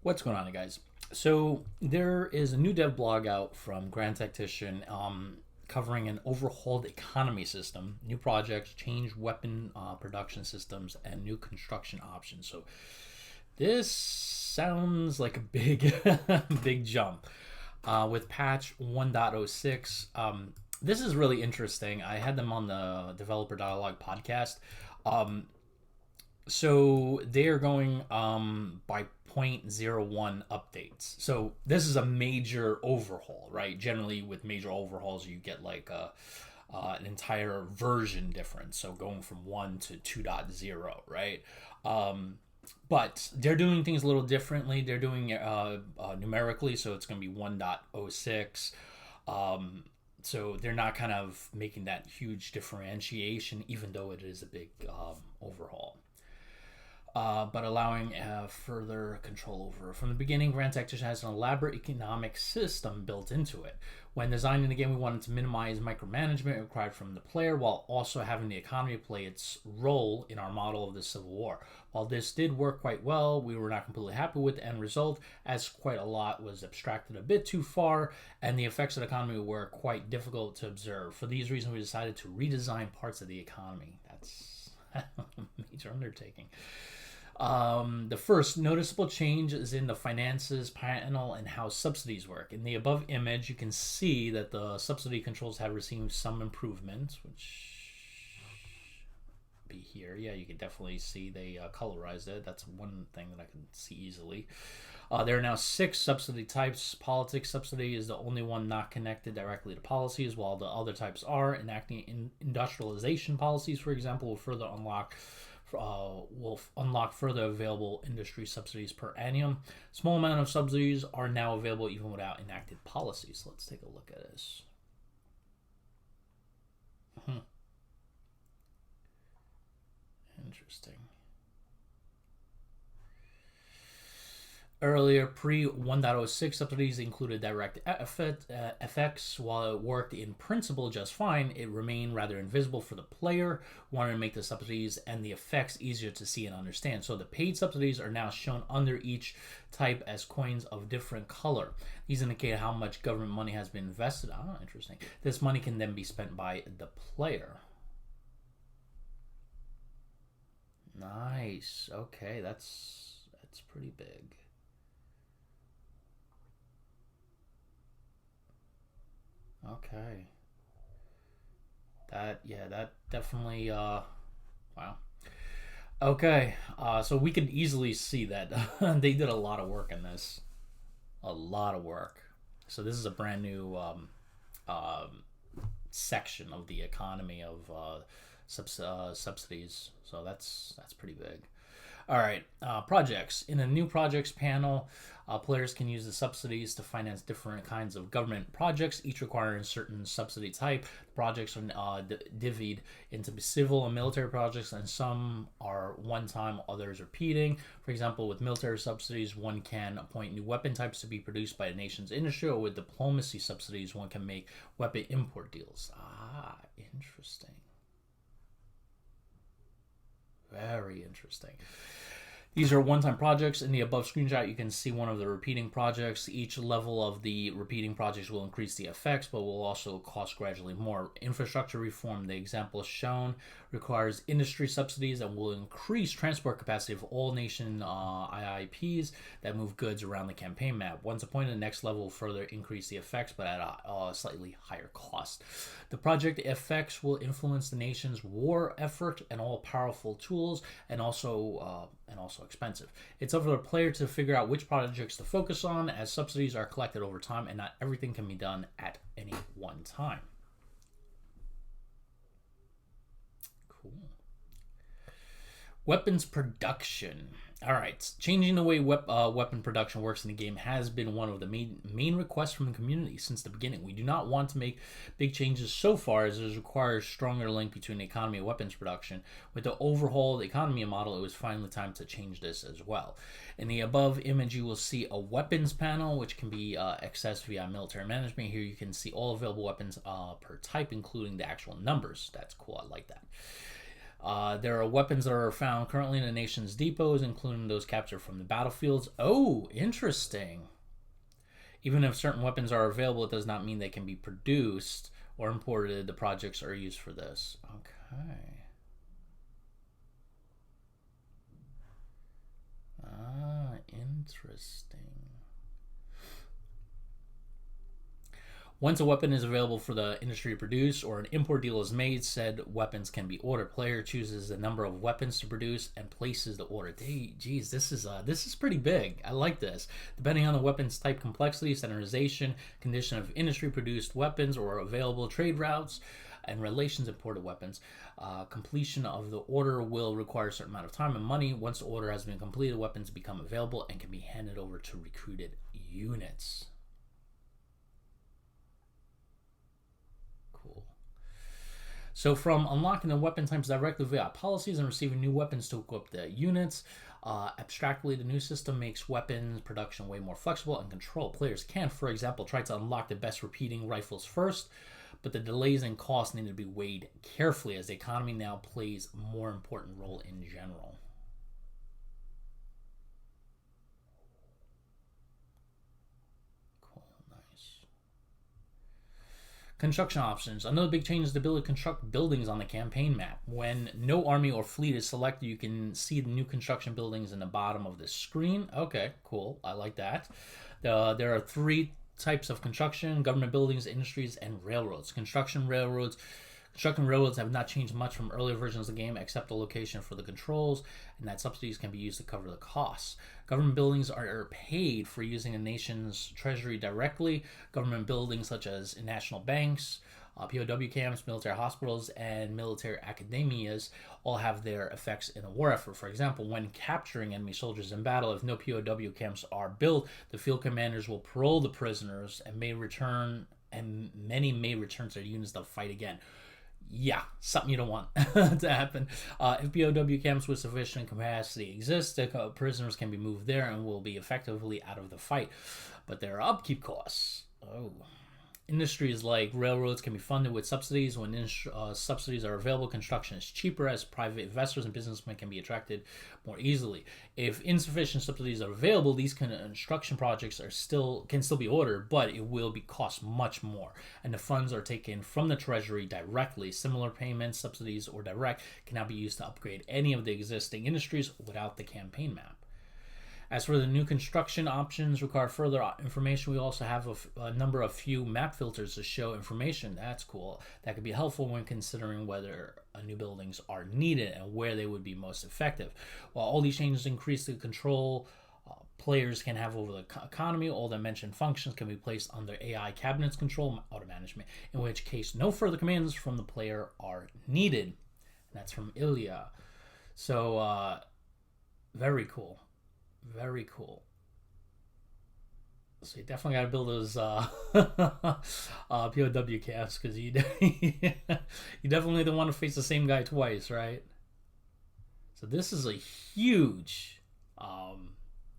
What's going on, guys? So there is a new dev blog out from Tactician covering an overhauled economy system, new projects, changed weapon production systems, and new construction options. So this sounds like a big, big jump. With patch 1.06, this is really interesting. I had them on the Developer Dialogue podcast. So they are going by zero point 0.01 updates. So this is a major overhaul, right? Generally, with major overhauls, you get like an entire version difference. So going from 1 to 2.0, right? But they're doing things a little differently. They're doing numerically, so it's going to be 1.06. So they're not kind of making that huge differentiation, even though it is a big overhaul. But allowing further control over. From the beginning, Tactician has an elaborate economic system built into it. When designing the game, we wanted to minimize micromanagement required from the player while also having the economy play its role in our model of the Civil War. While this did work quite well, we were not completely happy with the end result, as quite a lot was abstracted a bit too far, and the effects of the economy were quite difficult to observe. For these reasons, we decided to redesign parts of the economy. That's a major undertaking. The first noticeable change is in the finances panel and how subsidies work. In the above image, you can see that the subsidy controls have received some improvements, which be here. Yeah, you can definitely see they colorized it. That's one thing that I can see easily. There are now 6 subsidy types. Politics subsidy is the only one not connected directly to policies, while the other types are. Enacting industrialization policies, for example, will further unlock further available industry subsidies per annum. Small amount of subsidies are now available even without enacted policies. Let's take a look at this. Interesting. Earlier, pre-1.06 subsidies included direct effects. While it worked in principle just fine, it remained rather invisible for the player. We wanted to make the subsidies and the effects easier to see and understand. So the paid subsidies are now shown under each type as coins of different color. These indicate how much government money has been invested. Oh, interesting. This money can then be spent by the player. Nice. Okay, that's pretty big. Okay. That definitely wow. Okay. So we can easily see that they did a lot of work in this. A lot of work. So this is a brand new section of the economy of subsidies. So that's pretty big. All right, projects. In a new projects panel, players can use the subsidies to finance different kinds of government projects, each requiring a certain subsidy type. The projects are divvied into civil and military projects, and some are one-time, others repeating. For example, with military subsidies, one can appoint new weapon types to be produced by a nation's industry, or with diplomacy subsidies, one can make weapon import deals. Ah, interesting. Very interesting. These are one-time projects. In the above screenshot, you can see one of the repeating projects. Each level of the repeating projects will increase the effects, but will also cost gradually more. Infrastructure reform, the example shown, requires industry subsidies and will increase transport capacity of all nation IIPs that move goods around the campaign map. Once appointed, the next level will further increase the effects, but at a slightly higher cost. The project effects will influence the nation's war effort and all powerful tools, and also expensive. It's up to the player to figure out which projects to focus on, as subsidies are collected over time and not everything can be done at any one time. Cool. Weapons production. All right, changing the way weapon production works in the game has been one of the main requests from the community since the beginning. We do not want to make big changes so far, as it requires stronger link between the economy and weapons production. With the overhauled economy model, it was finally time to change this as well. In the above image, you will see a weapons panel, which can be accessed via military management. Here you can see all available weapons per type, including the actual numbers. That's cool. I like that. There are weapons that are found currently in the nation's depots, including those captured from the battlefields. Oh, interesting. Even if certain weapons are available, it does not mean they can be produced or imported. The projects are used for this. Okay. Ah, interesting. Once a weapon is available for the industry to produce or an import deal is made, said weapons can be ordered. Player chooses the number of weapons to produce and places the order. Geez, this is pretty big. I like this. Depending on the weapon's type, complexity, standardization, condition of industry produced weapons or available trade routes, and relations imported weapons, completion of the order will require a certain amount of time and money. Once the order has been completed, weapons become available and can be handed over to recruited units. So from unlocking the weapon types directly via policies and receiving new weapons to equip the units, abstractly, the new system makes weapons production way more flexible and control. Players can, for example, try to unlock the best repeating rifles first, but the delays and costs need to be weighed carefully as the economy now plays a more important role in general. Construction options. Another big change is the ability to construct buildings on the campaign map. When no army or fleet is selected, you can see the new construction buildings in the bottom of the screen. Okay, cool. I like that. There are 3 types of construction: government buildings, industries, and railroads. Construction railroads have not changed much from earlier versions of the game, except the location for the controls, and that subsidies can be used to cover the costs. Government buildings are paid for using a nation's treasury directly. Government buildings such as national banks, POW camps, military hospitals, and military academias all have their effects in a war effort. For example, when capturing enemy soldiers in battle, if no POW camps are built, the field commanders will parole the prisoners and many may return to their units to fight again. Yeah, something you don't want to happen. If POW camps with sufficient capacity exist, the prisoners can be moved there and will be effectively out of the fight. But there are upkeep costs. Oh. Industries like railroads can be funded with subsidies. When subsidies are available, construction is cheaper as private investors and businessmen can be attracted more easily. If insufficient subsidies are available, these construction projects can still be ordered, but it will cost much more. And the funds are taken from the treasury directly. Similar payments, subsidies, or direct can now be used to upgrade any of the existing industries without the campaign map. As for the new construction options require further information, we also have a few map filters to show information. That's cool. That could be helpful when considering whether new buildings are needed and where they would be most effective. While all these changes increase the control players can have over the economy, all the mentioned functions can be placed under AI cabinets control auto management, in which case no further commands from the player are needed. And that's from Ilya. So, very cool. Very cool. So you definitely got to build those POW camps, because you definitely don't want to face the same guy twice, right? So this is a huge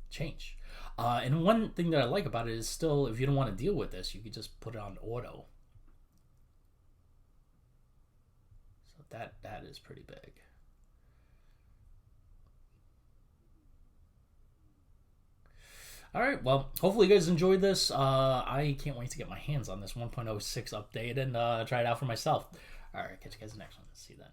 change. And one thing that I like about it is still, if you don't want to deal with this, you can just put it on auto. So that is pretty big. All right, well, hopefully you guys enjoyed this. I can't wait to get my hands on this 1.06 update and try it out for myself. All right, catch you guys in the next one. See you then.